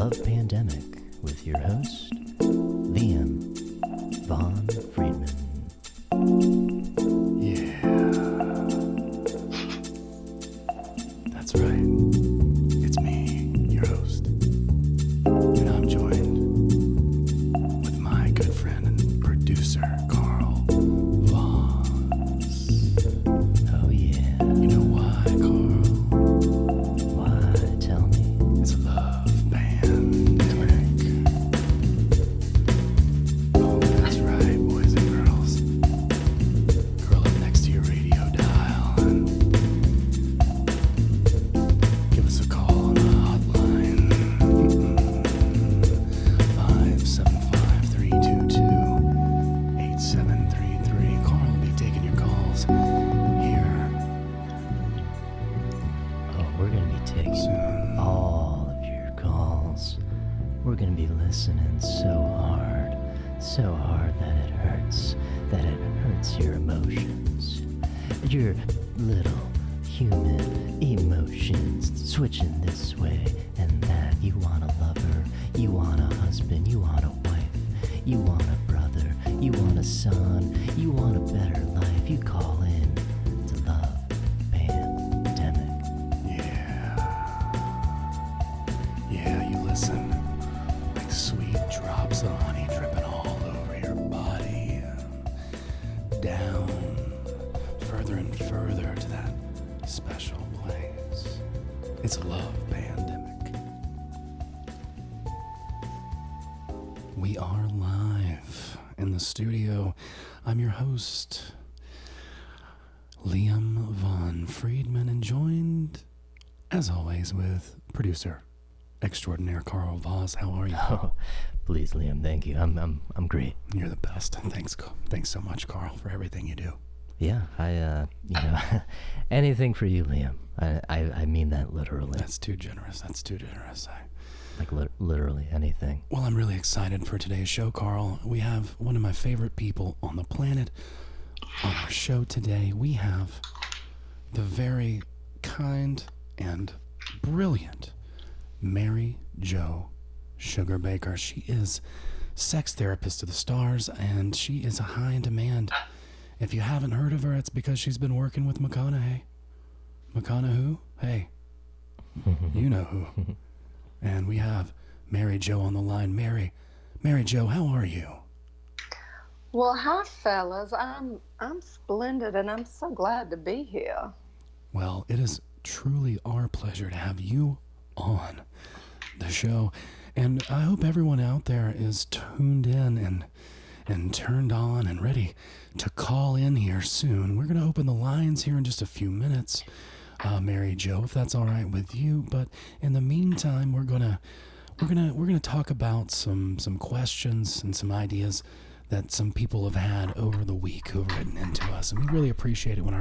Love Pandemic with your host, Liam Von Friedman. Yeah. That's right. It's me, your host. And I'm joined with my good friend and producer, Karl Voss. Oh yeah. You know why, Karl? Why? Tell me. It's a love pandemic. Oh, that's right, boys and girls. Curl up next to your radio dial and give us a call on the hotline. 575-322-8733. Carl will be taking your calls here Oh, we're gonna be taking soon. all of your calls. We're gonna be listening so hard that it hurts your emotions. Your little human emotions switching this way and that. You want a lover, you want a husband, you want a wife, you want a brother, you want a son, you want a better life. You call in to Love Pandemic. Yeah, you listen. Like sweet drops of honey dripping all over your body. Down, further and further to that special place. It's a love pandemic. We are live in the studio. I'm your host, Liam Von Friedman, and joined, as always, with producer extraordinaire Karl Voss. How are you? Oh, please, Liam, thank you. I'm great. You're the best. Thanks so much, Karl, for everything you do. Yeah, anything for you, Liam. I mean that literally. That's too generous. Like literally anything. Well, I'm really excited for today's show, Karl. We have one of my favorite people on the planet on our show today. We have the very kind and brilliant Mary Joe Sugarbaker. She is sex therapist to the stars, and she is a high in demand. If you haven't heard of her, it's because she's been working with McConaughey. McConaughey? Hey, you know who. And we have Mary Joe on the line. Mary Joe, how are you? Well, hi, fellas. I'm splendid, and I'm so glad to be here. Well, it is truly our pleasure to have you on the show. And I hope everyone out there is tuned in and turned on and ready to call in here soon. We're going to open the lines here in just a few minutes, Mary Joe, if that's all right with you. But in the meantime, we're gonna talk about some questions and some ideas that some people have had over the week who have written into us, and we really appreciate it when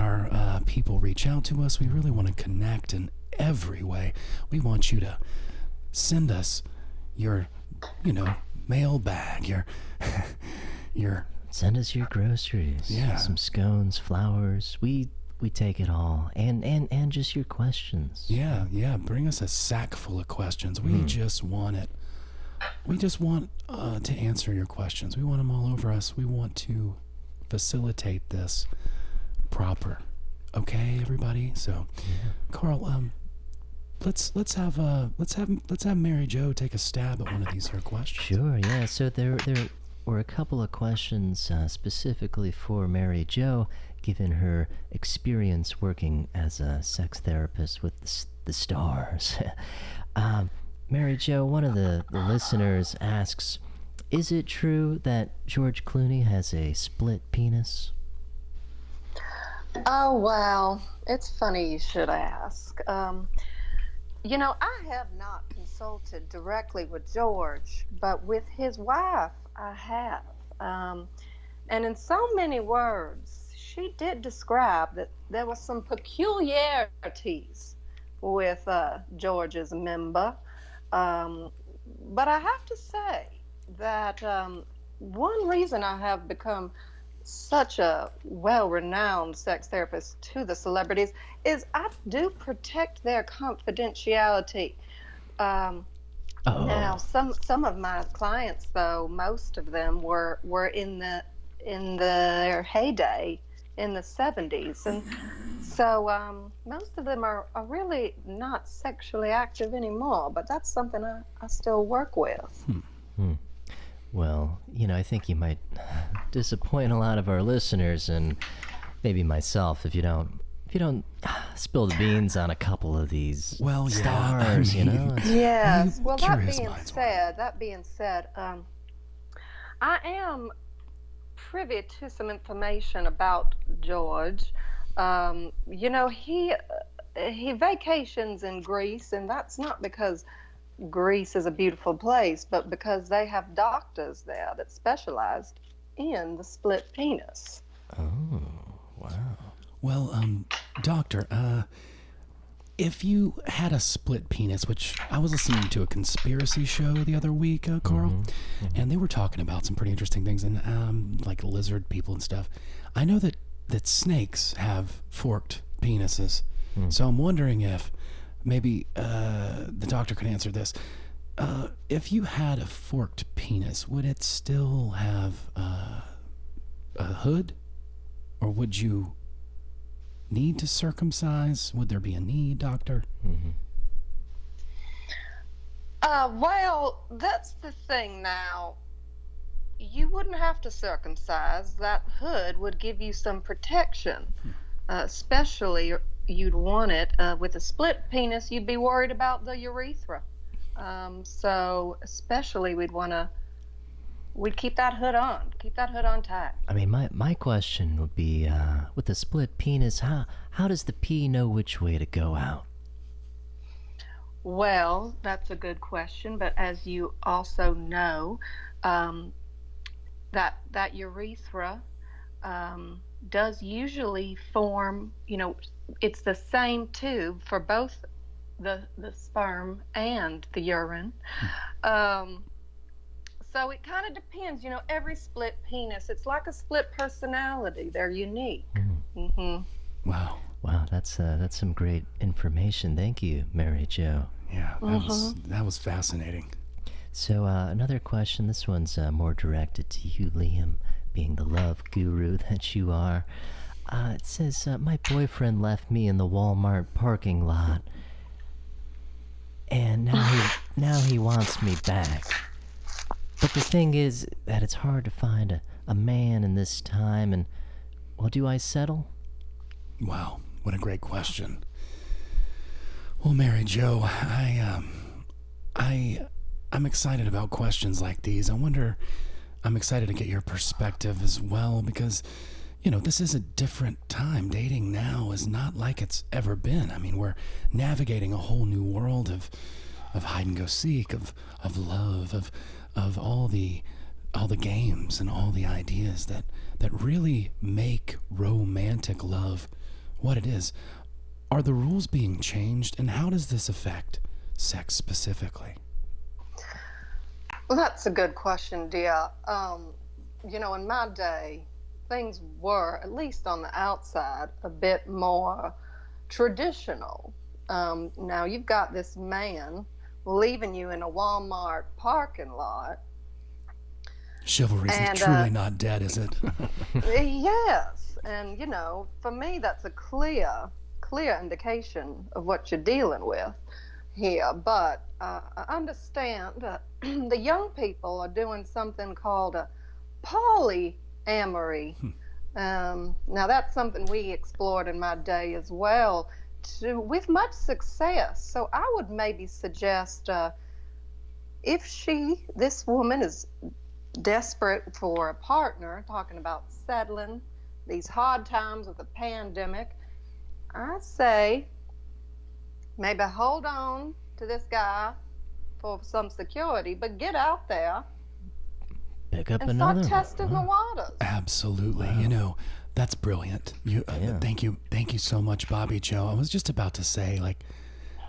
our people reach out to us. We really want to connect in every way. We want you to send us your, mailbag, your Send us your groceries. Yeah. Some scones, flowers. We take it all. And just your questions. yeah. Bring us a sack full of questions. We just want it. We just want to answer your questions. We want them all over us. We want to facilitate this proper. Okay, everybody. So, Karl, let's have Mary Joe take a stab at one of these here questions. Sure, yeah. So there were a couple of questions specifically for Mary Joe, given her experience working as a sex therapist with the stars. Mary Joe, one of the listeners asks, is it true that George Clooney has a split penis? Oh, well, it's funny you should ask. I have not consulted directly with George, but with his wife, I have. And in so many words, she did describe that there were some peculiarities with George's member. But I have to say that one reason I have become such a well-renowned sex therapist to the celebrities is I do protect their confidentiality. Now, Oh. some of my clients, though, most of them were in their heyday in the 70s, and so most of them are really not sexually active anymore. But that's something I still work with. Well, I think you might disappoint a lot of our listeners and maybe myself if you don't spill the beans on a couple of these Well, yeah, stars, It's- Yes. I'm Well, curious minds want that being said, I am privy to some information about George. He vacations in Greece, and that's not because Greece is a beautiful place, but because they have doctors there that specialized in the split penis. Oh, wow. Well, doctor, if you had a split penis, which I was listening to a conspiracy show the other week, Carl, and they were talking about some pretty interesting things, and like lizard people and stuff. I know that snakes have forked penises, so I'm wondering if maybe the doctor could answer this. If you had a forked penis, would it still have a hood, or would you need to circumcise? Would there be a need, doctor? Well, that's the thing now. You wouldn't have to circumcise. That hood would give you some protection, especially you'd want it with a split penis. You'd be worried about the urethra. So especially we'd keep that hood on tight. I mean, my question would be, with a split penis, how does the pee know which way to go out? Well, that's a good question, but as you also know, that urethra does usually form, it's the same tube for both the sperm and the urine. So it kind of depends, every split penis, it's like a split personality. They're unique. Wow. Wow, that's some great information. Thank you, Mary Jo. Yeah, that was fascinating. So another question. This one's more directed to you, Liam, being the love guru that you are. It says, my boyfriend left me in the Walmart parking lot, and now he wants me back. But the thing is that it's hard to find a man in this time, and, well, do I settle? Wow, what a great question. Well, Mary Jo, I'm excited about questions like these. I'm excited to get your perspective as well, because, this is a different time. Dating now is not like it's ever been. I mean, we're navigating a whole new world of hide and go seek, of love, of all the games and all the ideas that really make romantic love what it is. Are the rules being changed, and how does this affect sex specifically? Well, that's a good question, dear. In my day, things were, at least on the outside, a bit more traditional. Now you've got this man leaving you in a Walmart parking lot. Chivalry's truly not dead, is it? Yes, and for me, that's a clear indication of what you're dealing with here. But I understand the young people are doing something called a polyamory. Now that's something we explored in my day as well, with much success. So I would maybe suggest, if this woman is desperate for a partner, talking about settling these hard times with the pandemic, I say maybe hold on to this guy for some security, but get out there Pick up and another start testing the waters. Absolutely. Wow. That's brilliant. Thank you so much, Bobby Joe. I was just about to say,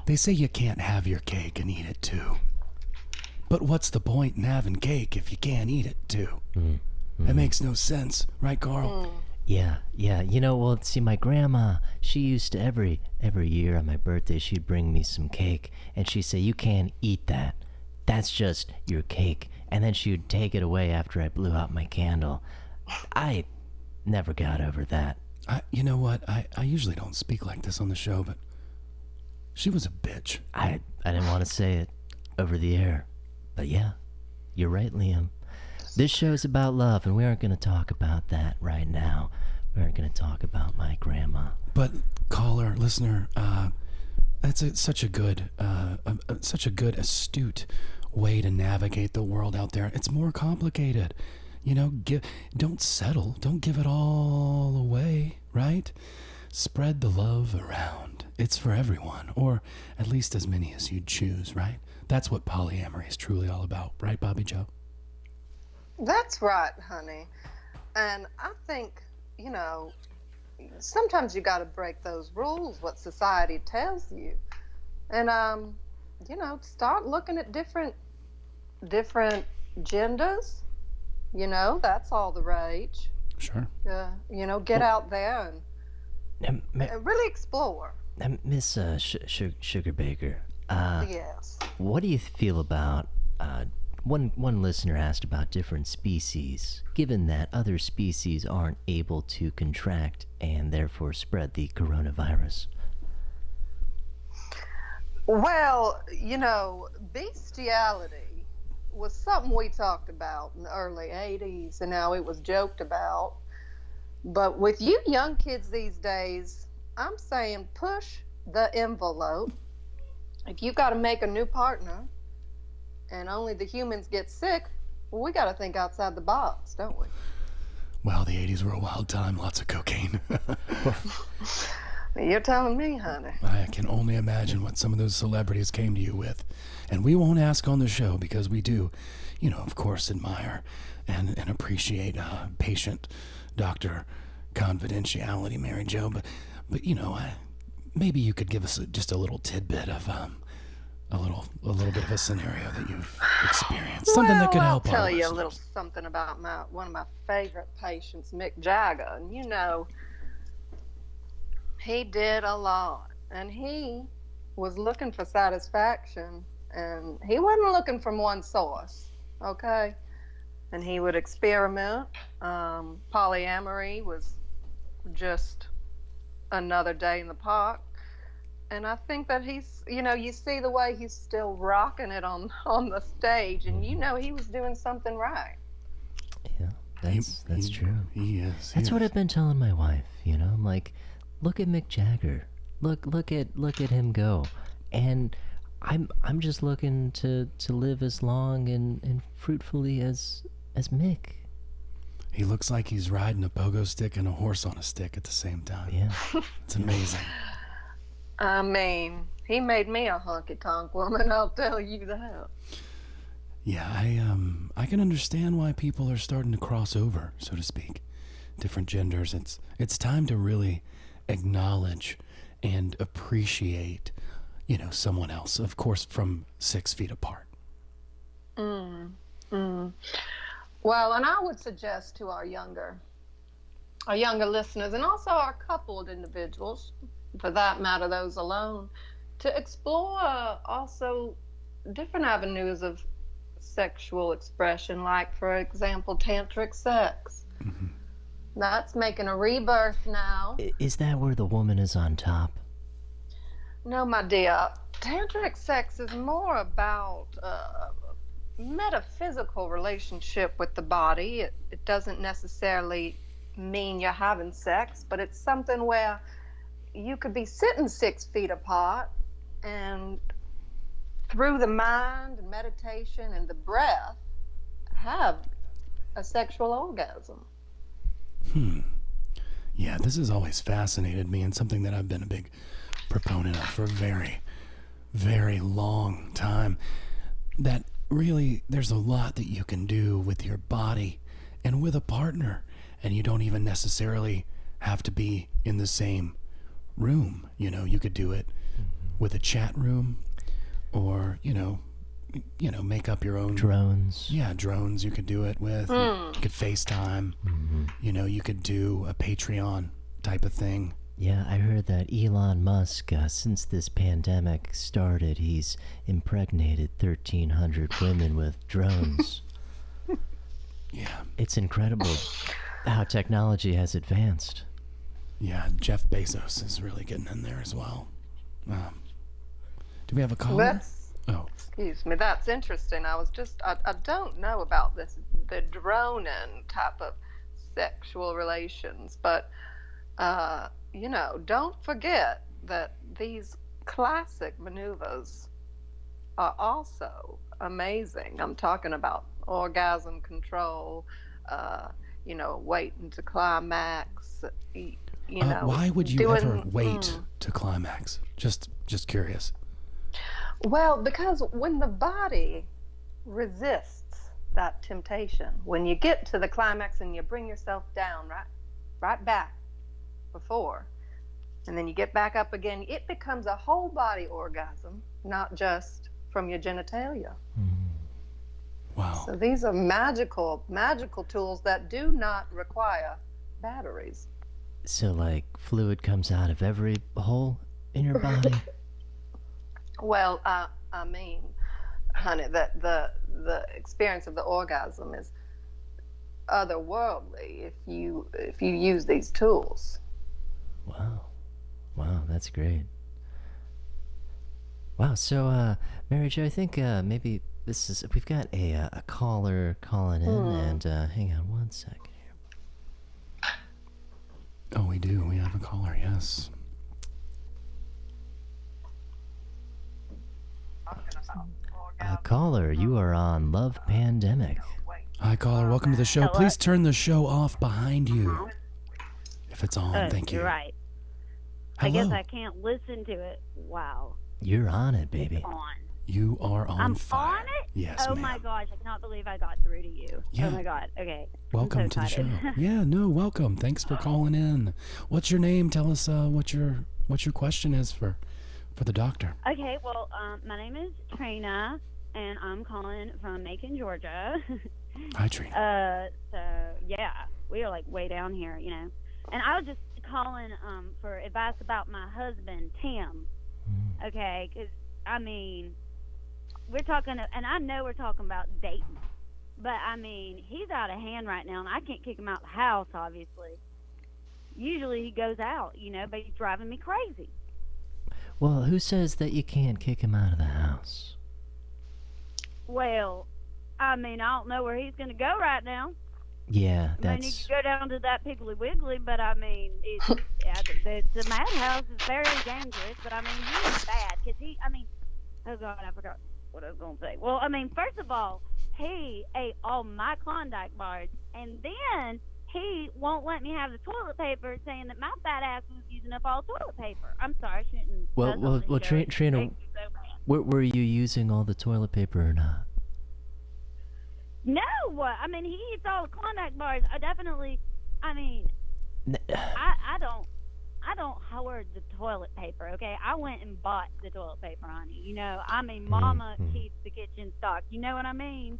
they say you can't have your cake and eat it too. But what's the point in having cake if you can't eat it too? It makes no sense, right, Carl? Yeah. Well, see, my grandma, she used to every year on my birthday, she'd bring me some cake, and she'd say, you can't eat that. that's just your cake. And then she would take it away after I blew out my candle. I never got over that. You know what? I usually don't speak like this on the show, but she was a bitch. I didn't want to say it over the air. But yeah, you're right, Liam. This show's about love, and we aren't going to talk about that right now. We aren't going to talk about my grandma. But caller, listener, that's such a good, astute way to navigate the world out there. It's more complicated. Don't settle. Don't give it all away, right? Spread the love around. It's for everyone, or at least as many as you choose, right? That's what polyamory is truly all about, right, Bobby Joe? That's right, honey. And I think, sometimes you got to break those rules, what society tells you. And, start looking at different genders. That's all the rage. Sure. Get out there and really explore. Miss Sugarbaker, Yes. what do you feel about, one listener asked about different species, given that other species aren't able to contract and therefore spread the coronavirus? Well, bestiality was something we talked about in the early 80s, and now it was joked about. But with you young kids these days, I'm saying push the envelope. If you got to make a new partner and only the humans get sick, well, we got to think outside the box, don't we? Well, the 80s were a wild time, lots of cocaine. You're telling me, honey. I can only imagine what some of those celebrities came to you with. And we won't ask on the show because we do, of course, admire and appreciate patient doctor confidentiality, Mary Jo. But maybe you could give us just a little tidbit of a little bit of a scenario that you've experienced, something that could help. I'll tell you listeners. a little something about one of my favorite patients, Mick Jagger, and he did a lot, and he was looking for satisfaction, and he wasn't looking from one source, okay? And he would experiment. Polyamory was just another day in the park. And I think that he's, you see the way he's still rocking it on the stage, and he was doing something right. Yeah, that's true. He is. That's what I've been telling my wife. I'm like, look at Mick Jagger. Look at him go. And I'm just looking to live as long and fruitfully as Mick. He looks like he's riding a pogo stick and a horse on a stick at the same time. Yeah. It's amazing. I mean, he made me a honky-tonk woman, I'll tell you that. Yeah, I can understand why people are starting to cross over, so to speak. Different genders. It's time to really acknowledge and appreciate, someone else, of course, from 6 feet apart. Well, and I would suggest to our younger listeners, and also our coupled individuals, for that matter, those alone, to explore also different avenues of sexual expression, like, for example, tantric sex. Mm-hmm. That's making a rebirth now. Is that where the woman is on top? No, my dear. Tantric sex is more about metaphysical relationship with the body. It doesn't necessarily mean you're having sex, but it's something where you could be sitting 6 feet apart, and through the mind and meditation and the breath, have a sexual orgasm. Yeah, this has always fascinated me, and something that I've been a big proponent of for a very, very long time. That really, there's a lot that you can do with your body and with a partner, and you don't even necessarily have to be in the same room. You could do it with a chat room, or make up your own Drones. Yeah, drones you could do it with. You could FaceTime. You could do a Patreon type of thing Yeah, I heard that Elon Musk, since this pandemic started, he's impregnated 1,300 women with drones. Yeah. It's incredible how technology has advanced. Yeah, Jeff Bezos is really getting in there as well. Do we have a caller? Excuse me, that's interesting. I don't know about the droning type of sexual relations, but, don't forget that these classic maneuvers are also amazing. I'm talking about orgasm control, waiting to climax, Why would you ever wait mm. to climax? Just curious. Well, because when the body resists that temptation, when you get to the climax and you bring yourself down right back before, and then you get back up again, it becomes a whole body orgasm, not just from your genitalia. Wow. So these are magical tools that do not require batteries. So, like, fluid comes out of every hole in your body? Well, I mean, honey, that the experience of the orgasm is otherworldly if you use these tools. Wow, that's great. Wow, so Mary Jo, I think maybe we've got a caller calling in, and hang on one second here. Oh, we do. We have a caller. Yes. Caller, you are on Love Pandemic. Hi, caller. Welcome to the show. Hello? Please turn the show off behind you. If it's on, thank you. You're right. Hello. I guess I can't listen to it. Wow. You're on it, baby. It's on. You are on I'm fire. on it? Yes, Oh ma'am. my gosh, I cannot believe I got through to you. Yeah. Oh my god. Okay. Welcome I'm so to the show. excited. Yeah, no, welcome. Thanks for calling in. What's your name? Tell us what your question is for the doctor. Okay, well, my name is Trina, and I'm calling from Macon, Georgia. Hi, Trina. So yeah, we are like way down here, you know. And I was just calling for advice about my husband, Tim. Okay, because I mean, we're talking, and I know we're talking about dating, but I mean, he's out of hand right now, and I can't kick him out the house, obviously. Usually he goes out, you know, but he's driving me crazy. Well, who says that you can't kick him out of the house? Well, I mean, I don't know where he's going to go right now. Yeah, I mean, you could go down to that Piggly Wiggly, but I mean, the madhouse is very dangerous, but I mean, he's bad, because oh God, I forgot what I was going to say. Well, I mean, first of all, he ate all my Klondike bars, and then he won't let me have the toilet paper, saying that my fat ass was using up all toilet paper. I'm sorry, I shouldn't. Well, Trina, were you using all the toilet paper or not? No, I mean, he eats all the Klondike bars. I definitely, I mean, I don't hoard the toilet paper, okay? I went and bought the toilet paper, honey. You know, I mean, Mama keeps the kitchen stocked. You know what I mean?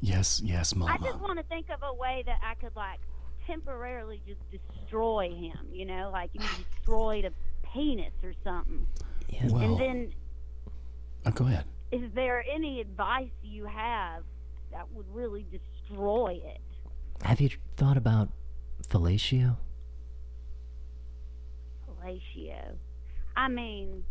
Yes, Mama. I just want to think of a way that I could, like, temporarily just destroy him, you know? Like, you destroyed a penis or something. Yeah. Well, and then... go ahead. Is there any advice you have that would really destroy it? Have you thought about fellatio? Fellatio. I mean,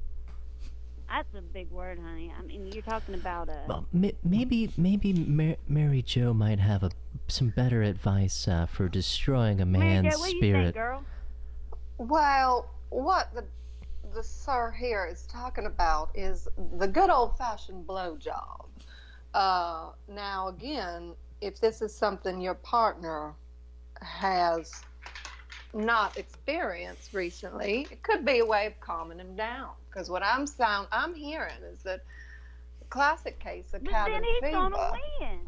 that's a big word, honey. I mean, you're talking about a... Well, maybe Mary Jo might have some better advice for destroying a man's Mary Jo, what do you spirit. think, girl? Well, what the sir here is talking about is the good old-fashioned blowjob. Now, again, if this is something your partner has not experienced recently, it could be a way of calming him down. Because what I'm hearing is that the classic case of cabin fever. Then he's gonna win.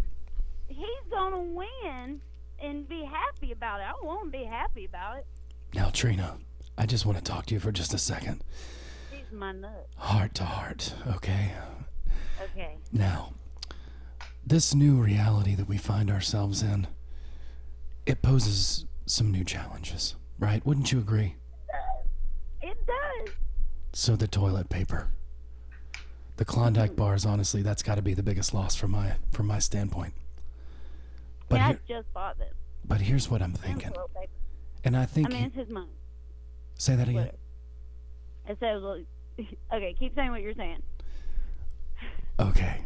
He's gonna win and be happy about it. I won't be happy about it. Now, Trina, I just want to talk to you for just a second. He's my nut. Heart to heart, okay? Okay. Now, this new reality that we find ourselves in, it poses some new challenges, right? Wouldn't you agree? So the toilet paper. The Klondike bars, honestly, that's got to be the biggest loss from my standpoint. But I just bought them. But here's what I'm thinking. And I think... it's his money. Say that again. And so, okay, keep saying what you're saying. Okay.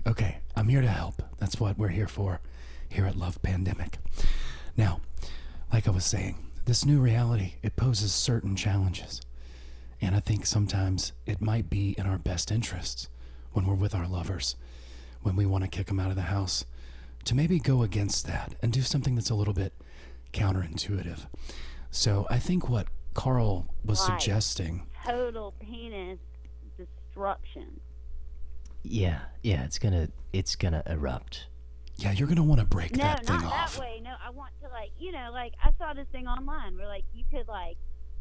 I'm here to help. That's what we're here for, here at Love Pandemic. Now, like I was saying, this new reality, it poses certain challenges. And I think sometimes it might be in our best interests when we're with our lovers, when we want to kick them out of the house, to maybe go against that and do something that's a little bit counterintuitive. So I think what Karl was suggesting... Total penis destruction. Yeah, it's gonna erupt. Yeah, you're gonna want to break that thing off. No, not that way. No, I want to I saw this thing online where you could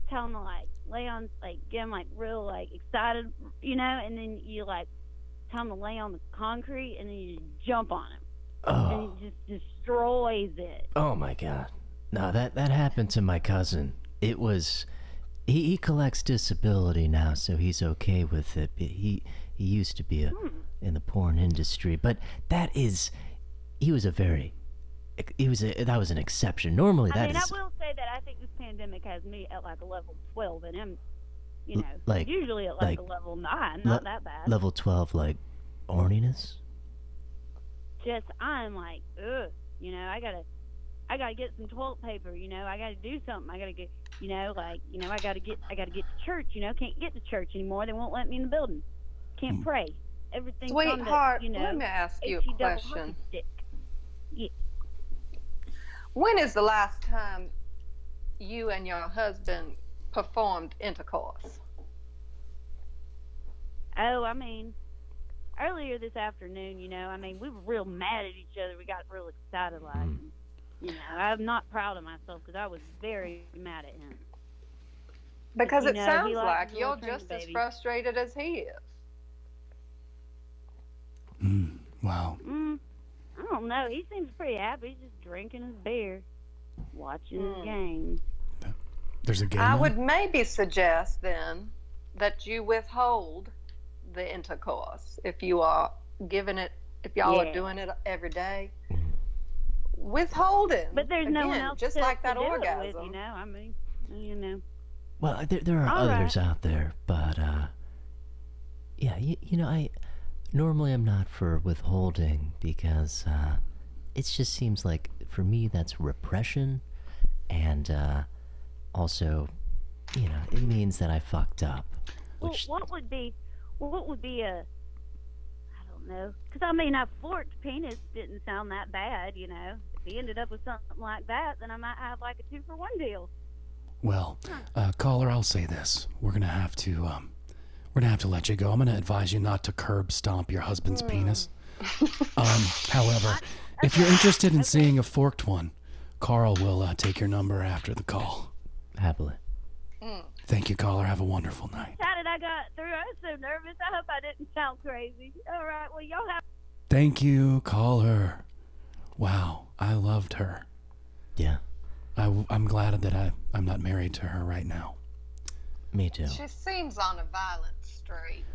tell them to lay on, get them real excited, and then you tell them to lay on the concrete and then you jump on him. Oh. And it just destroys it. Oh my God. No, that happened to my cousin. It was, he collects disability now, so he's okay with it. He used to be in the porn industry, but that was an exception. Normally I will say that I think this pandemic has me at a level 12, and I'm, usually at a level 9, not that bad. Level 12, horniness? I'm ugh, I gotta get some toilet paper, I gotta do something, I gotta get, I gotta get to church, can't get to church anymore, they won't let me in the building, can't pray, everything's Sweetheart, on the, let me ask you a question. Yeah. When is the last time you and your husband performed intercourse? Oh, earlier this afternoon, we were real mad at each other. We got real excited, I'm not proud of myself because I was very mad at him. Because it sounds like you're just as frustrated as he is. Wow. I don't know. He seems pretty happy. He's just drinking his beer, watching his games. There's a game. I would maybe suggest then that you withhold the intercourse if you are giving it, if y'all are doing it every day. Withhold it. But there's no one else just to, that to do orgasm. it with, Well, there are others out there, but I normally I'm not for withholding because it just seems like for me that's repression, and also, it means that I fucked up. Which... Well, what would be a, I don't know, because a forked penis didn't sound that bad, If he ended up with something like that, then I might have a 2-for-1 deal. Well, caller, I'll say this: we're gonna have to let you go. I'm gonna advise you not to curb stomp your husband's penis. However, if you're interested in seeing a forked one, Karl will take your number after the call. Happily. Thank you, caller. Have a wonderful night. How did I got through? I was so nervous. I hope I didn't sound crazy. All right. Well, y'all have. Thank you, caller. Wow, I loved her. Yeah. I'm glad that I'm not married to her right now. Me too. She seems on a violent streak.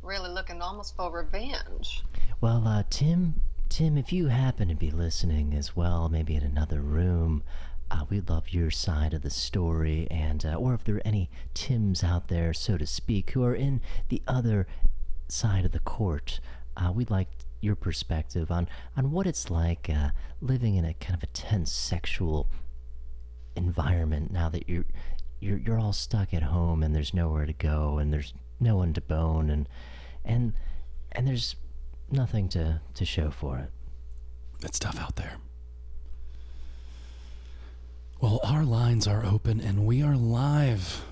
Really looking almost for revenge. Well, Tim, if you happen to be listening as well, maybe in another room, we'd love your side of the story, and or if there are any Tims out there, so to speak, who are in the other side of the court, we'd like your perspective on what it's like living in a kind of a tense sexual environment now that you're all stuck at home and there's nowhere to go and there's no one to bone and there's nothing to show for it. It's tough out there. Well, our lines are open and we are live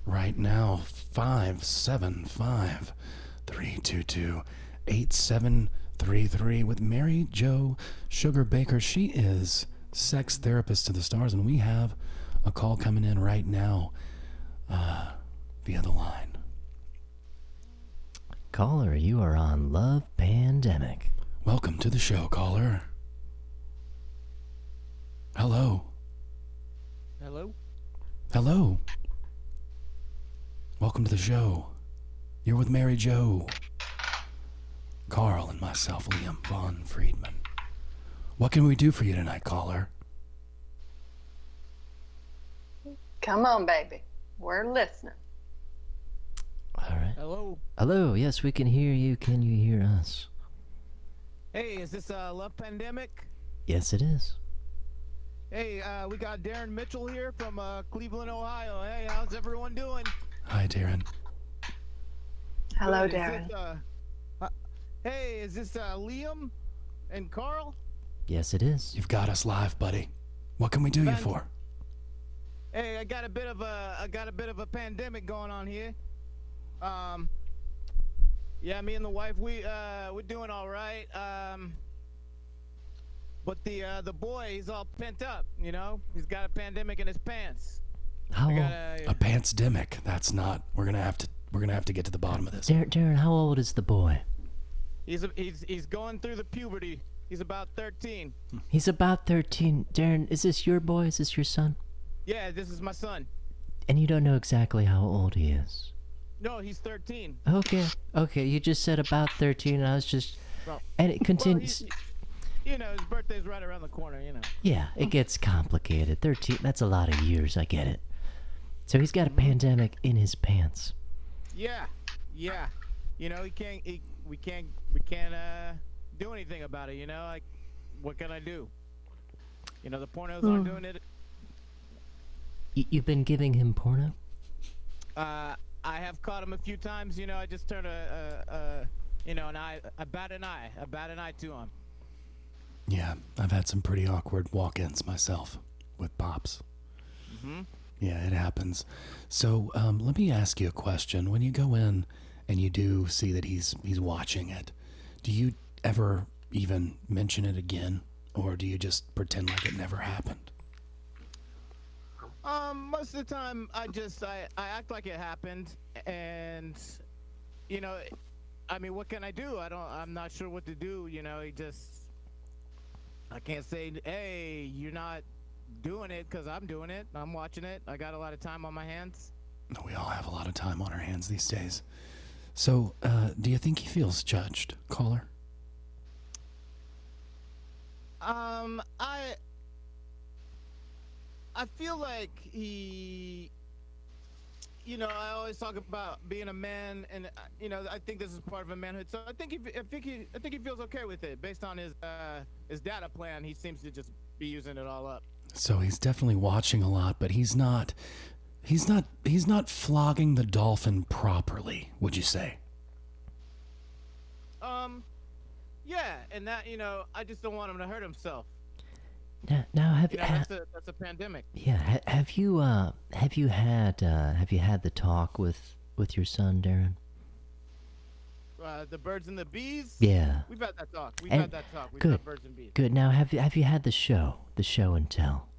right now. 575-322-8733 with Mary Joe Sugarbaker. She is sex therapist to the stars, and we have a call coming in right now via the line. Caller, you are on Love Pandemic. Welcome to the show, caller. Hello. Hello? Hello. Welcome to the show. You're with Mary Joe, Karl, and myself, Liam Von Friedman. What can we do for you tonight, caller? Come on, baby. We're listening. All right. Hello. Hello. Yes, we can hear you. Can you hear us? Hey, is this Love Pandemic? Yes, it is. Hey, we got Darren Mitchell here from Cleveland, Ohio. Hey, how's everyone doing? Hi, Darren. Hello, Good. Darren. Hey, is this Liam and Karl? Yes, it is. You've got us live, buddy. What can we do you Thanks. for? Hey, I got a bit of a pandemic going on here. Yeah, me and the wife, we're doing all right. But the boy, he's all pent up, you know? He's got a pandemic in his pants. How old? A pants-demic. That's not. We're gonna have to get to the bottom of this. Darren, how old is the boy? He's going through the puberty. He's about 13. He's about 13. Darren, is this your boy? Is this your son? Yeah, this is my son. And you don't know exactly how old he is? No, he's 13. Okay, you just said about 13, and I was just... Well, and it continues... you know, his birthday's right around the corner, you know. Yeah, it gets complicated. 13, that's a lot of years, I get it. So he's got a pandemic in his pants. Yeah. You know, we can't do anything about it, you know? Like, what can I do? You know, the pornos aren't doing it. You've been giving him porno? I have caught him a few times, you know. I just turned a bat an eye to him. Yeah, I've had some pretty awkward walk-ins myself with pops. Mm-hmm. Yeah, it happens. So let me ask you a question. When you go in and you do see that he's watching it, do you ever even mention it again, or do you just pretend like it never happened? Most of the time, I act like it happened, and you know, I mean, what can I do? I'm not sure what to do. You know, I can't say, hey, you're not doing it, because I'm doing it. I'm watching it. I got a lot of time on my hands. We all have a lot of time on our hands these days. So, do you think he feels judged, caller? I feel like he, you know, I always talk about being a man, and you know, I think this is part of a manhood. So I think he feels okay with it based on his data plan. He seems to just be using it all up. So he's definitely watching a lot, but he's not flogging the dolphin properly, would you say? Yeah, and that, you know, I just don't want him to hurt himself. Now have you know, that's a pandemic. Yeah, have you had the talk with your son, Darren? The birds and the bees. Yeah, we've had that talk. We've good. had birds and bees. Good. Now have you had the show and tell?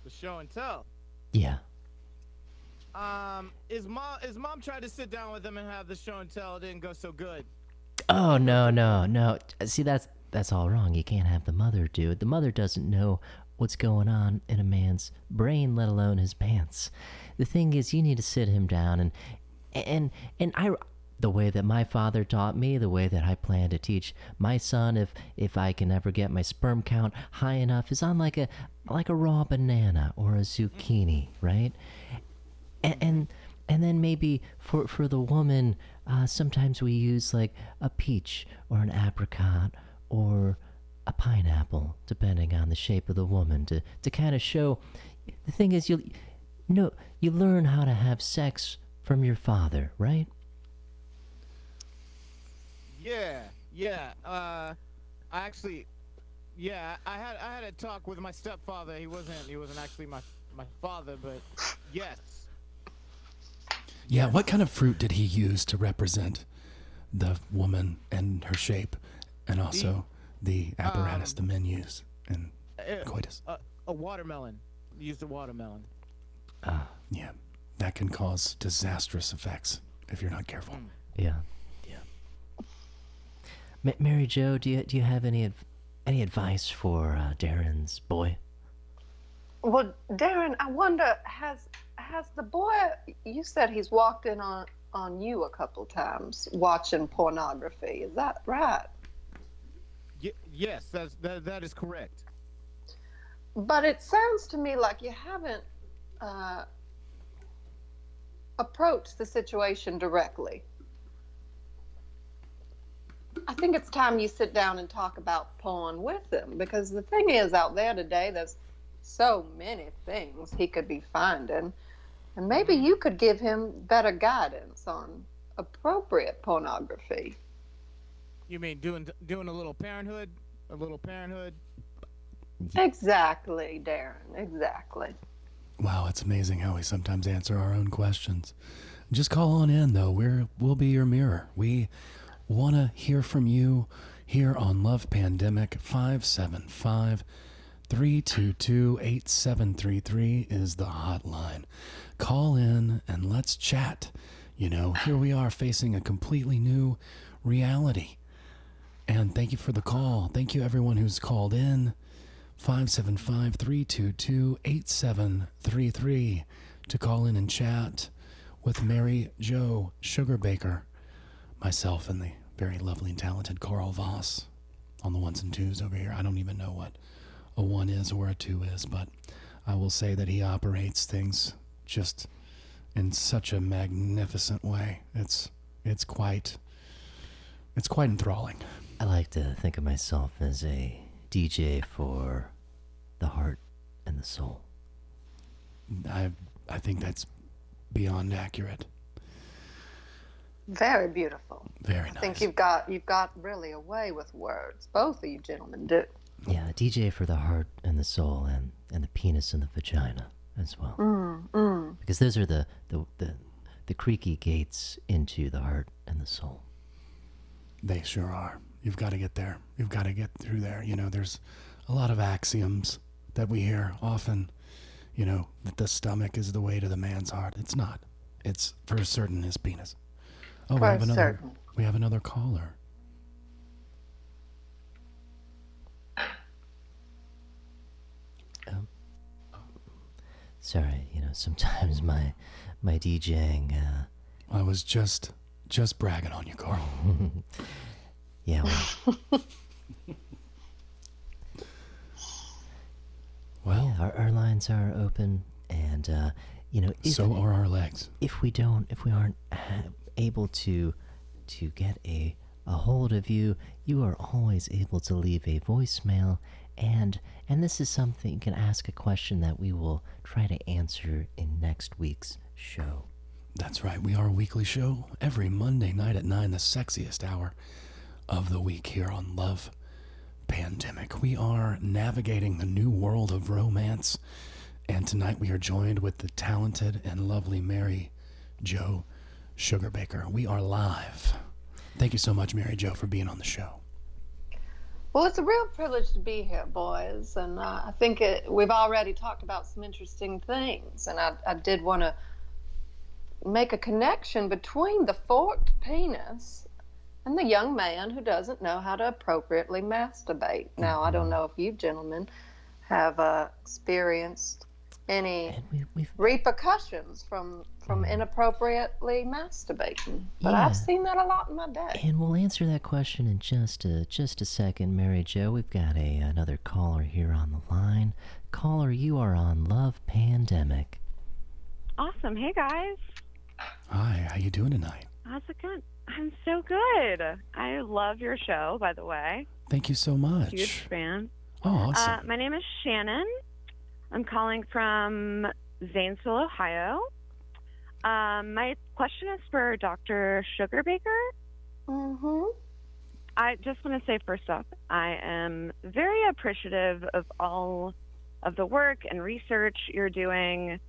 The show and tell. Yeah. His mom tried to sit down with him and have the show and tell. It didn't go so good. Oh no. See, that's all wrong. You can't have the mother do it. The mother doesn't know what's going on in a man's brain, let alone his pants. The thing is, you need to sit him down and I, the way that my father taught me, the way that I plan to teach my son, if I can ever get my sperm count high enough, is on like a raw banana or a zucchini, right? And then maybe for the woman, sometimes we use like a peach or an apricot or a pineapple, depending on the shape of the woman, to kind of show. The thing is, you learn how to have sex from your father, right? Yeah. I had a talk with my stepfather. He wasn't actually my father, but yes. Yeah, what kind of fruit did he use to represent the woman and her shape, and also the apparatus the men use and coitus? A watermelon. He used a watermelon. Yeah, that can cause disastrous effects if you're not careful. Yeah. Mary Jo, do you have any advice for Darren's boy? Well, Darren, I wonder, has has the boy? You said he's walked in on you a couple times watching pornography. Is that right? Yes, that is correct. But it sounds to me like you haven't approached the situation directly. I think it's time you sit down and talk about porn with him, because the thing is, out there today, there's so many things he could be finding, and maybe you could give him better guidance on appropriate pornography. You mean doing a little parenthood? A little parenthood? Exactly, Darren, exactly. Wow, it's amazing how we sometimes answer our own questions. Just call on in, though. We'll be your mirror. We want to hear from you here on Love Pandemic. 575-322-8733 is the hotline. Call in and let's chat. You know, here we are facing a completely new reality. And thank you for the call. Thank you, everyone who's called in. 575-322-8733 to call in and chat with Mary Joe Sugarbaker, myself, and the very lovely and talented Karl Voss on the ones and twos over here. I don't even know what a one is or a two is, but I will say that he operates things just in such a magnificent way. It's quite enthralling. I like to think of myself as a DJ for the heart and the soul. I think that's beyond accurate. Very beautiful. Very nice. I think you've got really a way with words. Both of you gentlemen do. Yeah, DJ for the heart and the soul, and the penis and the vagina as well. Because those are the creaky gates into the heart and the soul. They sure are. You've got to get there. You've got to get through there. You know, there's a lot of axioms that we hear often, you know, that the stomach is the way to the man's heart. It's not. It's for certain his penis. Oh, we have another caller. Sorry, you know, sometimes my DJing. I was just bragging on you, Carl. Yeah. Well, yeah, our lines are open, and you know, so are our legs. If we aren't able to get a hold of you, you are always able to leave a voicemail, and this is something you can ask a question that we will try to answer in next week's show. That's right. We are a weekly show every Monday night at 9, the sexiest hour of the week here on Love Pandemic. We are navigating the new world of romance, and tonight we are joined with the talented and lovely Mary Joe Sugarbaker. We are live. Thank you so much, Mary Joe, for being on the show. Well, it's a real privilege to be here, boys, and I think we've already talked about some interesting things, and I did want to make a connection between the forked penis and the young man who doesn't know how to appropriately masturbate. Now, I don't know if you gentlemen have experienced any repercussions from inappropriately masturbating, but Yeah. I've seen that a lot in my day. And we'll answer that question in just a second, Mary Jo. We've got another caller here on the line. Caller, you are on Love Pandemic. Awesome. Hey, guys. Hi, how you doing tonight? How's it going? I'm so good. I love your show, by the way. Thank you so much. Huge fan. Oh, awesome. My name is Shannon. I'm calling from Zanesville, Ohio. My question is for Dr. Sugarbaker. Mm-hmm. I just want to say, first off, I am very appreciative of all of the work and research you're doing.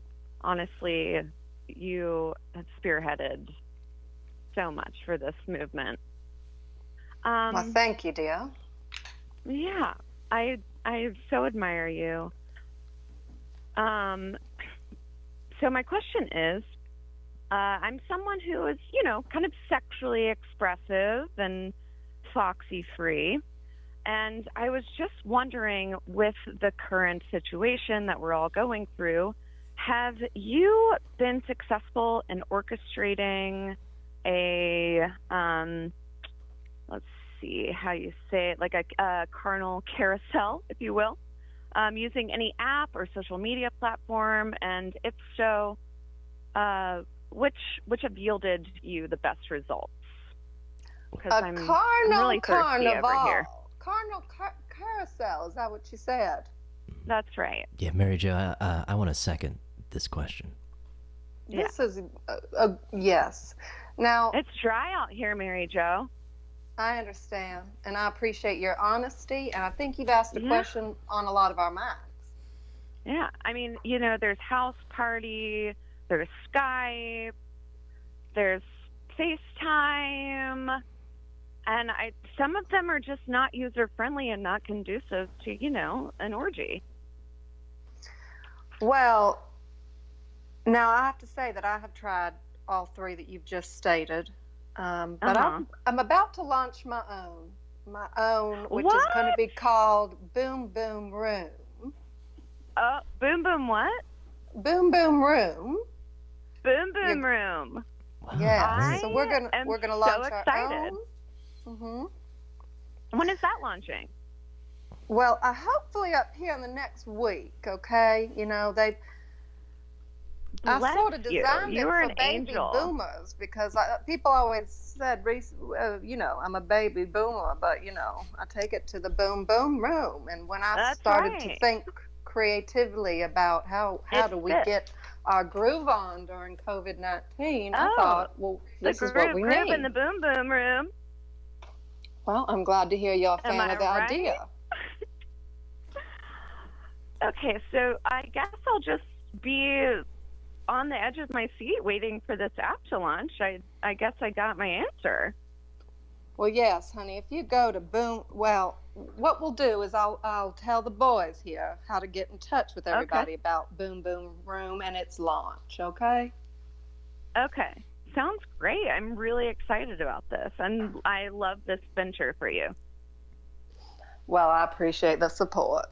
Honestly, you have spearheaded so much for this movement. Well, thank you, dear. Yeah, I so admire you. So my question is, I'm someone who is, you know, kind of sexually expressive and foxy free. And I was just wondering, with the current situation that we're all going through, have you been successful in orchestrating a, let's see how you say it, like a carnal carousel, if you will, using any app or social media platform? And if so, which have yielded you the best results? Because I'm really thirsty over here. Carnal carousel, is that what you said? That's right. Yeah, Mary Jo, I want to second this question. This is yes. Now, it's dry out here, Mary Jo. I understand, and I appreciate your honesty, and I think you've asked a question on a lot of our minds. Yeah, I mean, there's House Party, there's Skype, there's FaceTime, and some of them are just not user-friendly and not conducive to, an orgy. Well, now I have to say that I have tried all three that you've just stated, but I'm about to launch my own, which is going to be called Boom Boom Room. Boom Boom what? Boom Boom Room. Boom Boom Room. Yeah, so we're gonna launch our own. Mm-hmm. When is that launching? Well, hopefully up here in the next week. Okay, I sort of designed it for baby boomers because people always said, I'm a baby boomer, but I take it to the boom boom room. And when I started to think creatively about how do we get our groove on during COVID-19, I thought, well, this is what we need. Groove in the boom boom room. Well, I'm glad to hear you're a fan of the idea. Okay, so I guess I'll just be on the edge of my seat waiting for this app to launch. I guess I got my answer. Well, yes, honey. If you go to what we'll do is I'll tell the boys here how to get in touch with everybody about Boom Boom Room and its launch, okay? Okay. Sounds great. I'm really excited about this, and I love this venture for you. Well, I appreciate the support.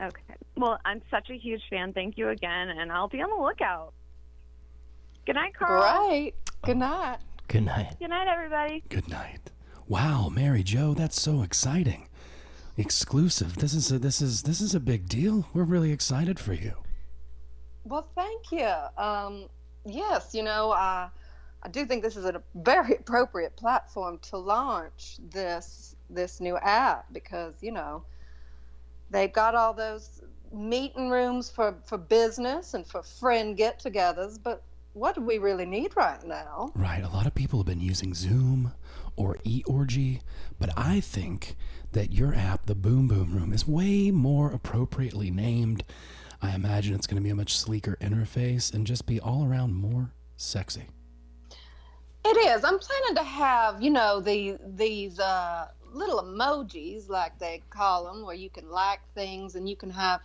Okay. Well, I'm such a huge fan. Thank you again, and I'll be on the lookout. Good night, Carl. Great. Good night. Good night. Good night, everybody. Good night. Wow, Mary Jo, that's so exciting. Exclusive. This is a big deal. We're really excited for you. Well, thank you. Yes, I do think this is a very appropriate platform to launch this new app because, they've got all those meeting rooms for business and for friend get-togethers, but what do we really need right now? Right. A lot of people have been using Zoom or eOrgy, but I think that your app, the Boom Boom Room, is way more appropriately named. I imagine it's going to be a much sleeker interface and just be all around more sexy. It is. I'm planning to have, these little emojis, like they call them, where you can like things and you can have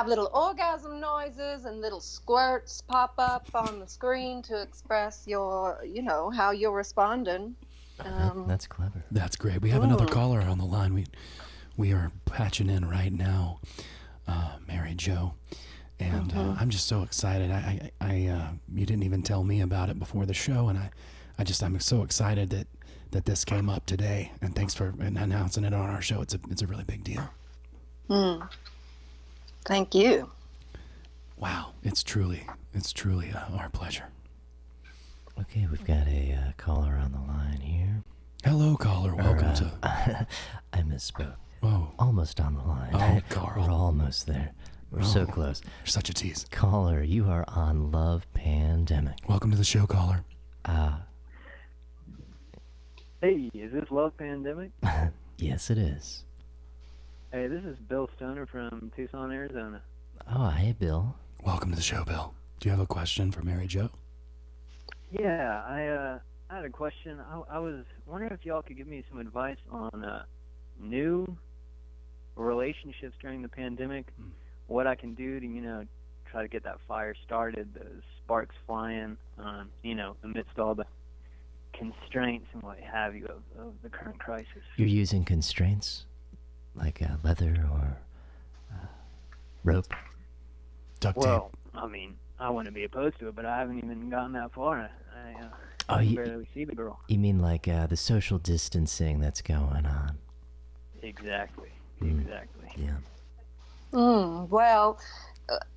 little orgasm noises and little squirts pop up on the screen to express your, how you're responding. That's clever. That's great. We have another caller on the line. We are patching in right now, Mary Jo, and I'm just so excited. You didn't even tell me about it before the show, and I'm so excited that this came up today. And thanks for announcing it on our show. It's a really big deal. Thank you. Wow, it's truly our pleasure. Okay, we've got a caller on the line here. Hello, caller. Welcome to... I misspoke. Oh. Almost on the line. Oh, Carl. We're almost there. We're so close. You're such a tease. Caller, you are on Love Pandemic. Welcome to the show, caller. Hey, is this Love Pandemic? Yes, it is. Hey, this is Bill Stoner from Tucson, Arizona. Oh, hey, Bill. Welcome to the show, Bill. Do you have a question for Mary Jo? Yeah, I had a question. I was wondering if y'all could give me some advice on new relationships during the pandemic, what I can do to, try to get that fire started, the sparks flying, amidst all the constraints and what have you of the current crisis. You're using constraints? Like leather or rope? duct tape. Well, I mean, I wouldn't be opposed to it, but I haven't even gotten that far. Oh, I you- barely see the girl. You mean like the social distancing that's going on? Exactly. Yeah. Well,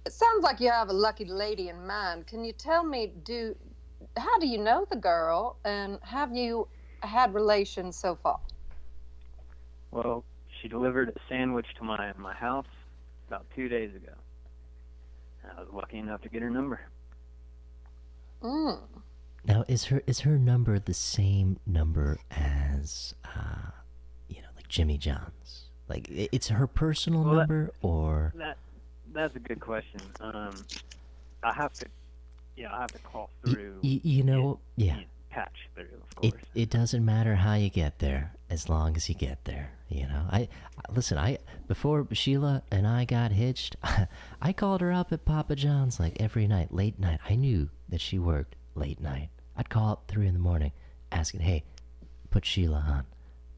it sounds like you have a lucky lady in mind. Can you tell me, how do you know the girl, and have you had relations so far? Well, she delivered a sandwich to my house about 2 days ago. I was lucky enough to get her number. Now, is her number the same number as, like Jimmy John's? Like, it's her personal number, or? That's a good question. I have to call through. Yeah. Patch through, of course. It doesn't matter how you get there, as long as you get there. Before Sheila and I got hitched, I called her up at Papa John's like every night, late night. I knew that she worked late night. I'd call up 3 a.m, asking, "Hey, put Sheila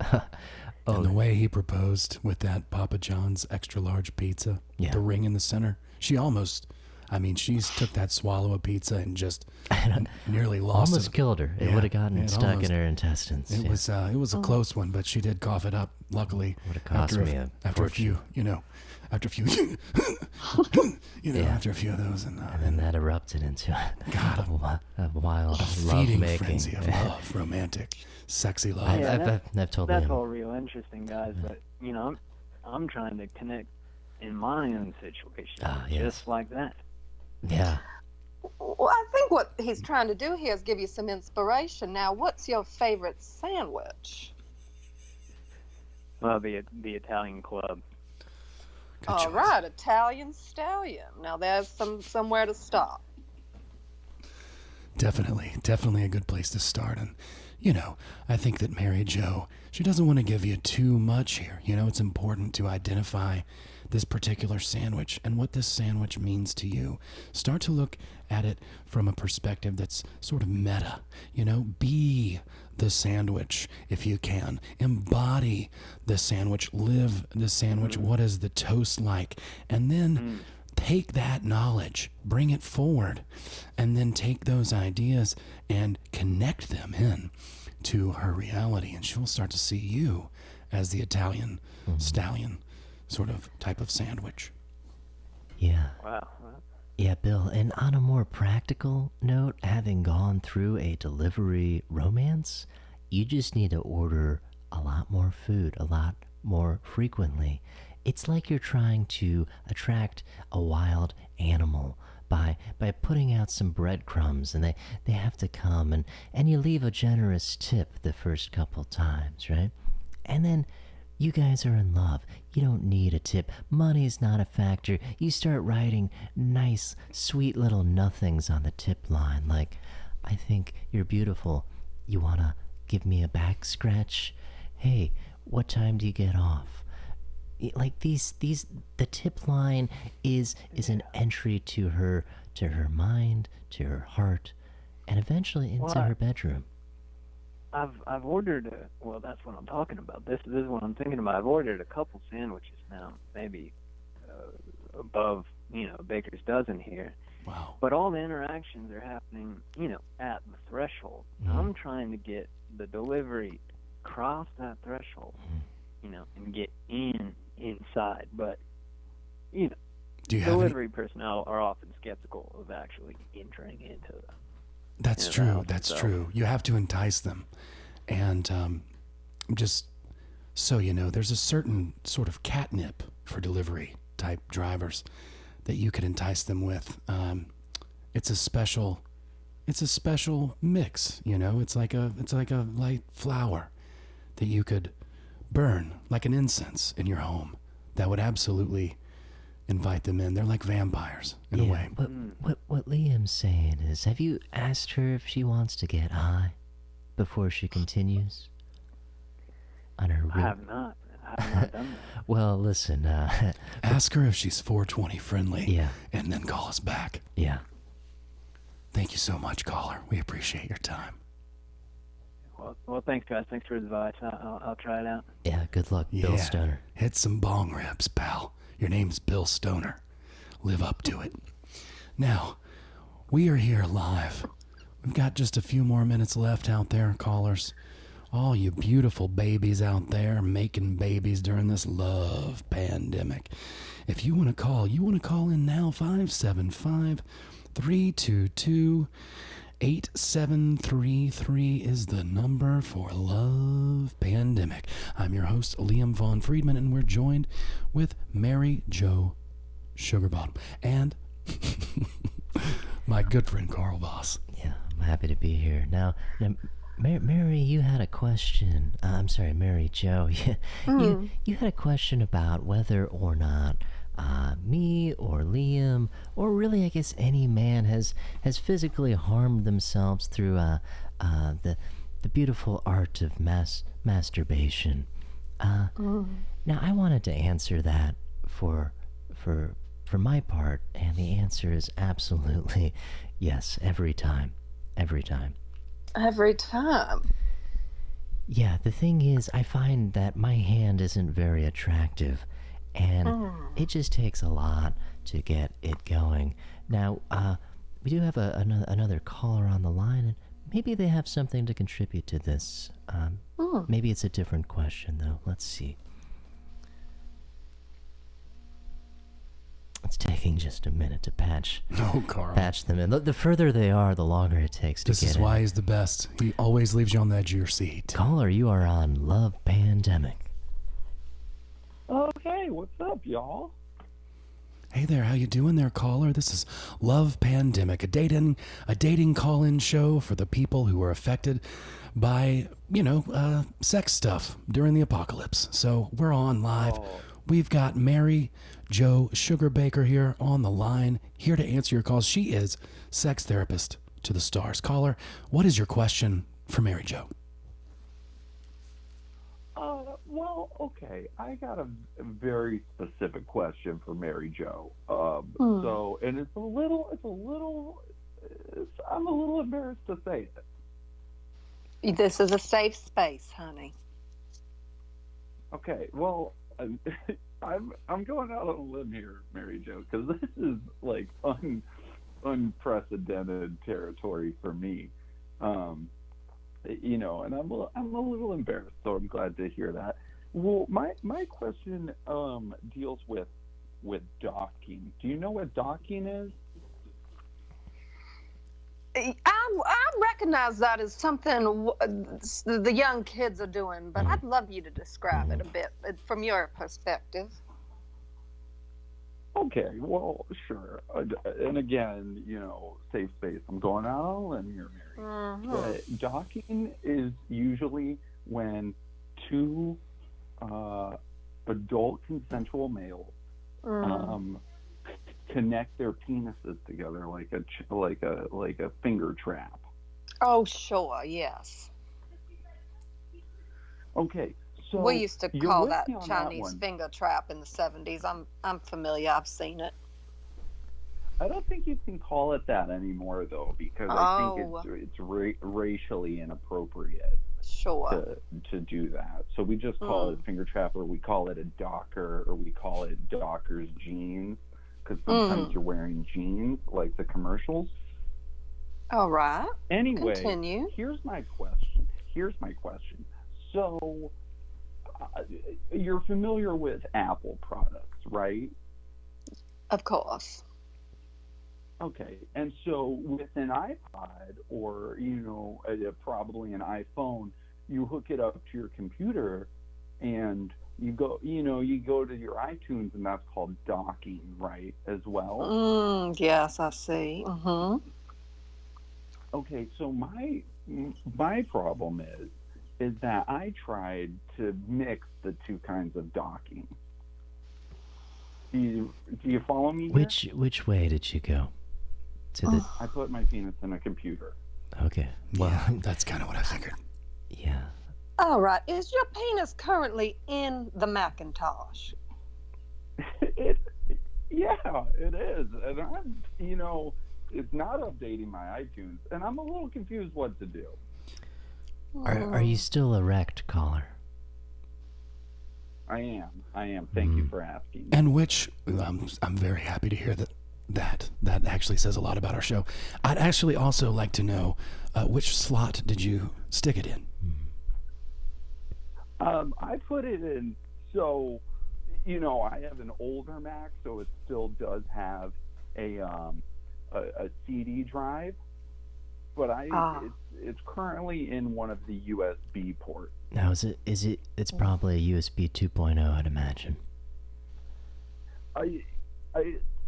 on." And the way he proposed with that Papa John's extra large pizza, Yeah. the ring in the center, she took that swallow of pizza and just nearly lost almost it. killed her. It Yeah, would have gotten it stuck almost- in her intestines. It was a close one, but she did cough it up. Luckily, Would have cost after me a after a fortune. few, after a few, Yeah. after a few of those, and And then that erupted into a wild feeding love-making. frenzy of love, romantic, sexy love. I've told That's him. all real interesting, guys. But I'm trying to connect in my own situation, yes. just like that. Yeah. Well, I think what he's trying to do here is give you some inspiration. Now, what's your favorite sandwich? Well, the Italian club. Good All choice. right, Italian stallion. Now, there's somewhere to stop. Definitely a good place to start. And, I think that Mary Jo, she doesn't want to give you too much here. It's important to identify this particular sandwich and what this sandwich means to you. Start to look at it from a perspective that's sort of meta. Be the sandwich if you can. Embody the sandwich. Live the sandwich. What is the toast like? And then take that knowledge, bring it forward, and then take those ideas and connect them in to her reality, and she'll start to see you as the Italian stallion sort of type of sandwich. Yeah. Wow. Yeah, Bill, and on a more practical note, having gone through a delivery romance, you just need to order a lot more food, a lot more frequently. It's like you're trying to attract a wild animal by putting out some breadcrumbs, and they have to come, and you leave a generous tip the first couple times, right? And then you guys are in love. You don't need a tip. Money's not a factor. You start writing nice, sweet little nothings on the tip line, like, "I think you're beautiful. You wanna give me a back scratch? Hey, what time do you get off?" Like these the tip line is an entry to her mind, to her heart, and eventually into her bedroom. I've ordered well, that's what I'm talking about. This is what I'm thinking about. I've ordered a couple sandwiches now, maybe above baker's dozen here. Wow. But all the interactions are happening at the threshold. I'm trying to get the delivery cross that threshold, and get inside. But Do you have any? delivery personnel are often skeptical of actually entering into the That's the true. house That's itself. true. You have to entice them, and just so you know, there's a certain sort of catnip for delivery type drivers that you could entice them with. It's a special mix. It's like a light flower that you could burn like an incense in your home. That would absolutely invite them in. They're like vampires in a way. But what Liam's saying is, have you asked her if she wants to get high before she continues on her I route? have not done that. Well, listen, Ask her if she's 420 friendly. Yeah. And then call us back. yeah. Thank you so much, caller. We appreciate your time. Well, thanks, guys. Thanks for the advice. I'll try it out. Yeah, good luck, Bill Yeah. Stoner. Hit some bong rips, pal. Your name's Bill Stoner. Live up to it. Now, we are here live. We've got just a few more minutes left out there, callers. All you beautiful babies out there making babies during this love pandemic. If you want to call in now. 575-322-8733 is the number for Love Pandemic. I'm your host, Liam Von Friedman, and we're joined with Mary Joe Sugarbottom and my good friend Karl Voss. Yeah, I'm happy to be here. Now Mary, you had a question. I'm sorry, Mary Joe. You had a question about whether or not me or Liam, or really, I guess, any man has physically harmed themselves through the beautiful art of masturbation. Now, I wanted to answer that for my part, and the answer is absolutely yes, every time. Every time. Yeah, the thing is, I find that my hand isn't very attractive, and it just takes a lot to get it going. Now, we do have another caller on the line, and maybe they have something to contribute to this. Maybe it's a different question, though. Let's see. It's taking just a minute to patch them in. The further they are, the longer it takes to get in. This is why he's the best. He always leaves you on the edge of your seat. Caller, you are on Love Pandemic. Okay, what's up, y'all? Hey there, how you doing there, caller? This is Love Pandemic, a dating call-in show for the people who are affected by, sex stuff during the apocalypse. So we're on live. We've got Mary Joe Sugarbaker here on the line, here to answer your calls. She is sex therapist to the stars. Caller, what is your question for Mary Joe? Well, okay. I got a very specific question for Mary Joe. So, and I'm a little embarrassed to say it. This is a safe space, honey. Okay, well, I'm going out on a limb here, Mary Jo, because this is like unprecedented territory for me. And I'm a little embarrassed, so I'm glad to hear that. Well, my question deals with docking. Do you know what docking is? I recognize that as something the young kids are doing, but I'd love you to describe it a bit from your perspective. Okay, well, sure. And again, safe space. I'm going out on a limb here, Mary. But docking is usually when two adult consensual males connect their penises together like a finger trap. Oh, sure, yes. Okay, so we used to call that Chinese that finger trap in the 70s. I'm familiar. I've seen it. I don't think you can call it that anymore, though, because I think it's racially inappropriate. Sure. To do that. So we just call it finger trap, or we call it a docker, or we call it docker's jeans, because sometimes you're wearing jeans like the commercials. All right. Anyway, continue. Here's my question. So you're familiar with Apple products, right? Of course. Okay, and so with an iPod or probably an iPhone, you hook it up to your computer, and you go to your iTunes, and that's called docking, right? As well. Yes, I see. Okay, so my problem is that I tried to mix the two kinds of docking. Do you follow me here? Which way did you go? I put my penis in a computer. Okay. Well, yeah, that's kind of what I figured. Yeah. All right. Is your penis currently in the Macintosh? Yeah, it is. And I'm, it's not updating my iTunes, and I'm a little confused what to do. Are you still erect, caller? I am. Thank you for asking. And which I'm very happy to hear that that actually says a lot about our show. I'd actually also like to know which slot did you stick it in? I put it in, so, you know, I have an older Mac, so it still does have a CD drive, but it's currently in one of the USB ports. Now, it's probably a USB 2.0, I'd imagine.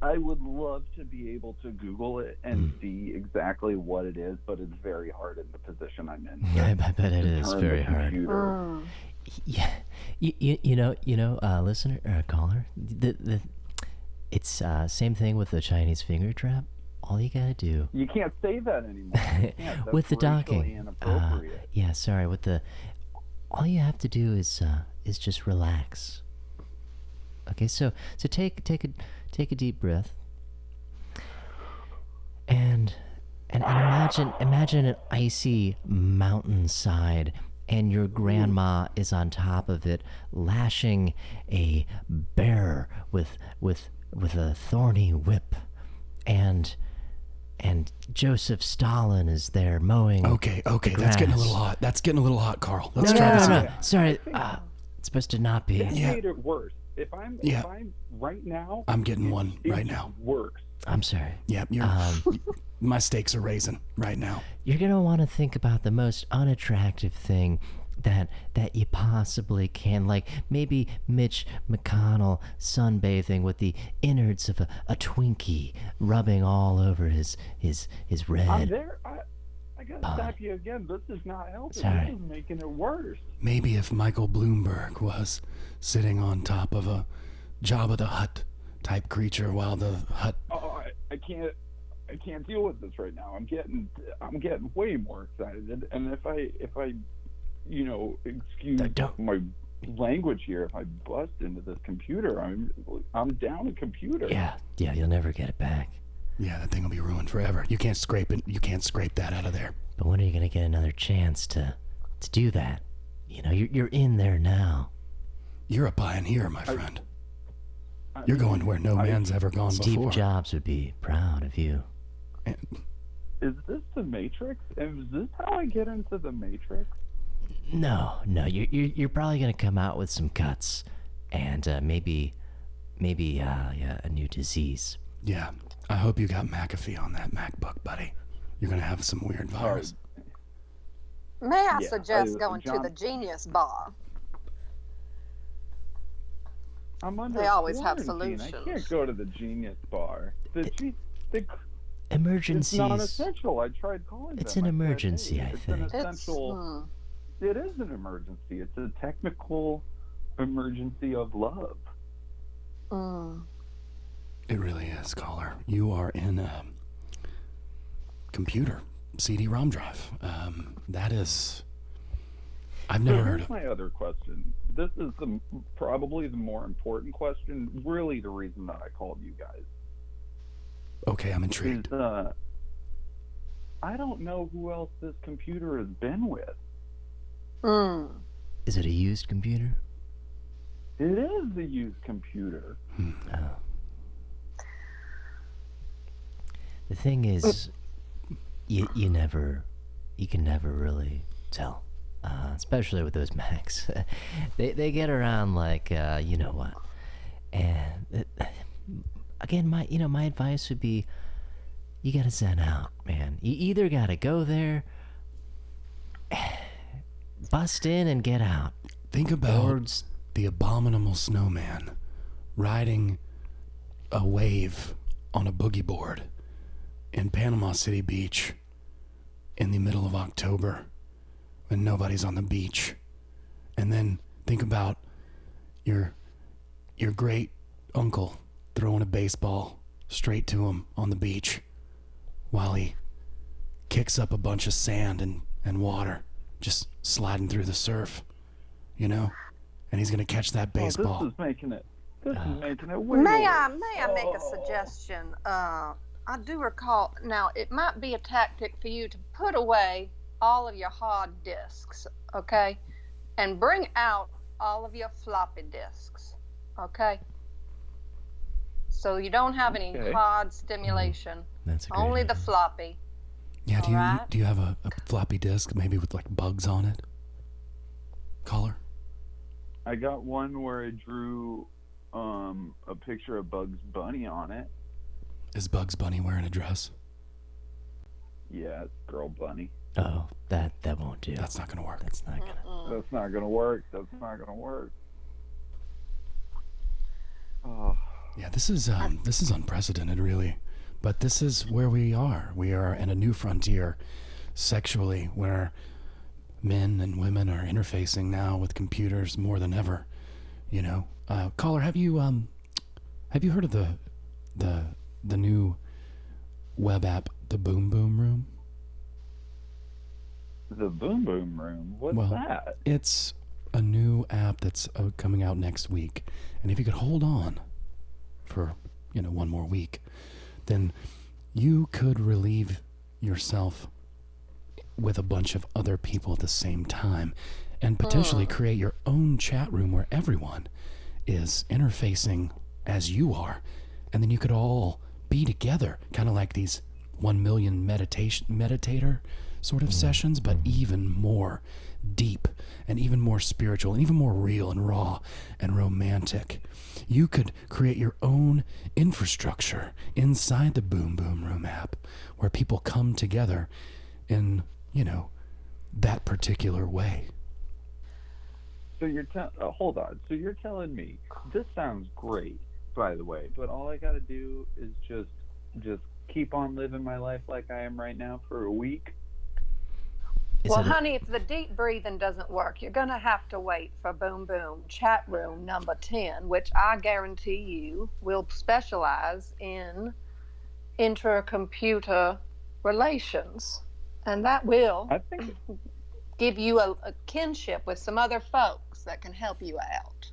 I would love to be able to Google it and see exactly what it is, but it's very hard in the position I'm in. Yeah, I bet it is very hard. Yeah, you know, listener or caller, it's same thing with the Chinese finger trap. All you gotta do. You can't say that anymore. With the docking. Inappropriate. Yeah, sorry. All you have to do is just relax. Okay, so take a deep breath, and imagine an icy mountainside, and your grandma is on top of it, lashing a bear with a thorny whip, and Joseph Stalin is there mowing. Okay, that's getting a little hot. That's getting a little hot, Carl. Let's no, try this no. again. Sorry, it's supposed to not be. That made it worse. If I'm right now, I'm getting one right now. Works. I'm sorry. Yeah, my stakes are raising right now. You're gonna want to think about the most unattractive thing that you possibly can, like maybe Mitch McConnell sunbathing with the innards of a Twinkie rubbing all over his red. I'm there. I gotta stop you again. This is not helping. Sorry. This is making it worse. Maybe if Michael Bloomberg was sitting on top of a Jabba the Hutt type creature while the hut. Oh, I can't deal with this right now. I'm getting way more excited, and if I you know, excuse my language here, if I bust into this computer, I'm down a computer. Yeah, you'll never get it back. Yeah, that thing will be ruined forever. You can't scrape it. You can't scrape that out of there. But when are you gonna get another chance to do that? You know, you're in there now. You're a pioneer, my friend. You're going where no man's ever gone Steve before. Steve Jobs would be proud of you. Is this the Matrix? Is this how I get into the Matrix? No, you're probably gonna come out with some cuts, and maybe a new disease. Yeah, I hope you got McAfee on that MacBook, buddy. You're gonna have some weird virus. May I suggest going to the Genius Bar? I'm under They always have quarantine. solutions. I can't go to the Genius Bar. Emergencies. It's non-essential. I tried calling them. It's an emergency, I think. It's an essential. It is an emergency. It's a technical emergency of love. It really is, caller. You are in a computer CD-ROM drive. That is. I've never heard of. My other question. This is probably the more important question. Really, the reason that I called you guys. Okay, I'm intrigued. I don't know who else this computer has been with. Is it a used computer? It is a used computer. Oh. The thing is, you can never really tell, especially with those Macs. they get around like you know what. And again, my advice would be, you gotta zen out, man. You either gotta go there, bust in and get out. Think about the abominable snowman riding a wave on a boogie board in Panama City Beach in the middle of October when nobody's on the beach. And then think about your great uncle throwing a baseball straight to him on the beach while he kicks up a bunch of sand and water, just sliding through the surf, you know? And he's gonna catch that baseball. This is making it way May worse. I make a suggestion? I do recall, now it might be a tactic for you to put away all of your hard disks, okay? And bring out all of your floppy disks, okay? so you don't have any Okay. hard stimulation. That's a great Only the idea. floppy. Yeah, Alright. do you have a floppy disk maybe with like bugs on it? Caller? I got one where I drew a picture of Bugs Bunny on it. Is Bugs Bunny wearing a dress? Yeah, it's Girl Bunny. Oh, that won't do. That's not gonna work. That's not gonna. That's not gonna work. That's not gonna work. Oh, Yeah, this is unprecedented, really. But this is where we are. We are in a new frontier, sexually, where men and women are interfacing now with computers more than ever. You know, caller, have you heard of the new web app, the Boom Boom Room? the Boom Boom Room. What's Well, that? It's a new app that's coming out next week, and if you could hold on for one more week, then you could relieve yourself with a bunch of other people at the same time and potentially create your own chat room where everyone is interfacing as you are, and then you could all be together, kind of like these 1 million meditator sort of sessions, but even more deep and even more spiritual and even more real and raw and romantic. You could create your own infrastructure inside the Boom Boom Room app where people come together in, that particular way. So you're hold on. So you're telling me this sounds great, by the way, but all I got to do is just keep on living my life like I am right now for a week? Well, honey, if the deep breathing doesn't work, you're going to have to wait for Boom Boom Chat Room number 10, which I guarantee you will specialize in intra-computer relations. And that will I think give you a kinship with some other folks that can help you out.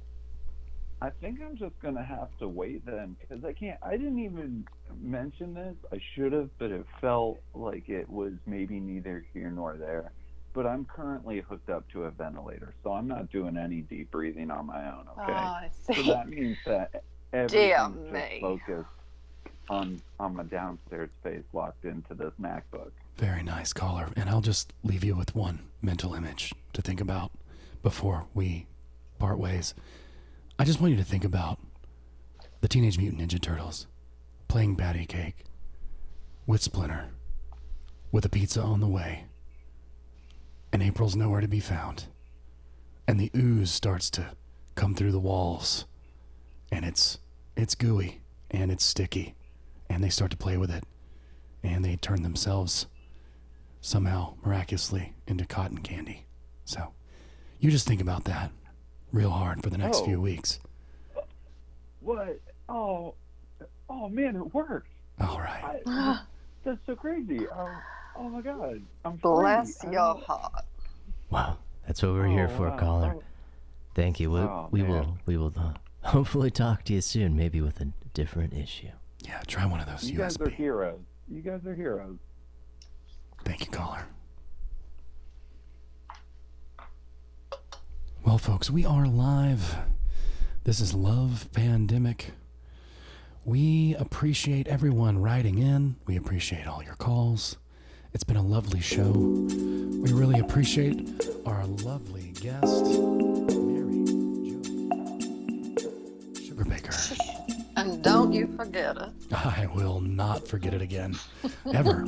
I think I'm just gonna have to wait then, because I didn't even mention this. I should have, but it felt like it was maybe neither here nor there. But I'm currently hooked up to a ventilator, so I'm not doing any deep breathing on my own. Okay. Oh, I see. So that means that everything's just focused on my downstairs space, locked into this MacBook. Very nice, caller. And I'll just leave you with one mental image to think about before we part ways. I just want you to think about the Teenage Mutant Ninja Turtles playing patty cake with Splinter, with a pizza on the way, and April's nowhere to be found, and the ooze starts to come through the walls, and it's gooey and it's sticky, and they start to play with it, and they turn themselves somehow miraculously into cotton candy. So you just think about that real hard for the next few weeks. What? Oh man, it worked. All right. That's so crazy. Oh my God, I'm Bless free. your heart. Wow, that's what we're here for, wow. caller. Oh. Thank you. We will hopefully talk to you soon, maybe with a different issue. Yeah, try one of those You USB. guys are heroes. You guys are heroes. Thank you, caller. Well, folks, we are live. This is Love Pandemic. We appreciate everyone writing in. We appreciate all your calls. It's been a lovely show. We really appreciate our lovely guest, Mary Joe Sugarbaker. And don't you forget it. I will not forget it again. Ever.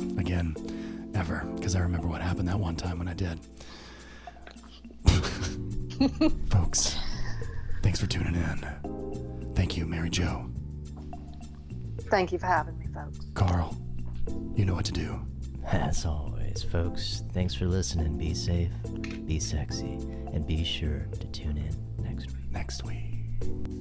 Because I remember what happened that one time when I did. Folks, thanks for tuning in. Thank you, Mary Joe. Thank you for having me, folks. Carl, you know what to do. As always, folks, thanks for listening. Be safe, be sexy, and be sure to tune in next week. Next week.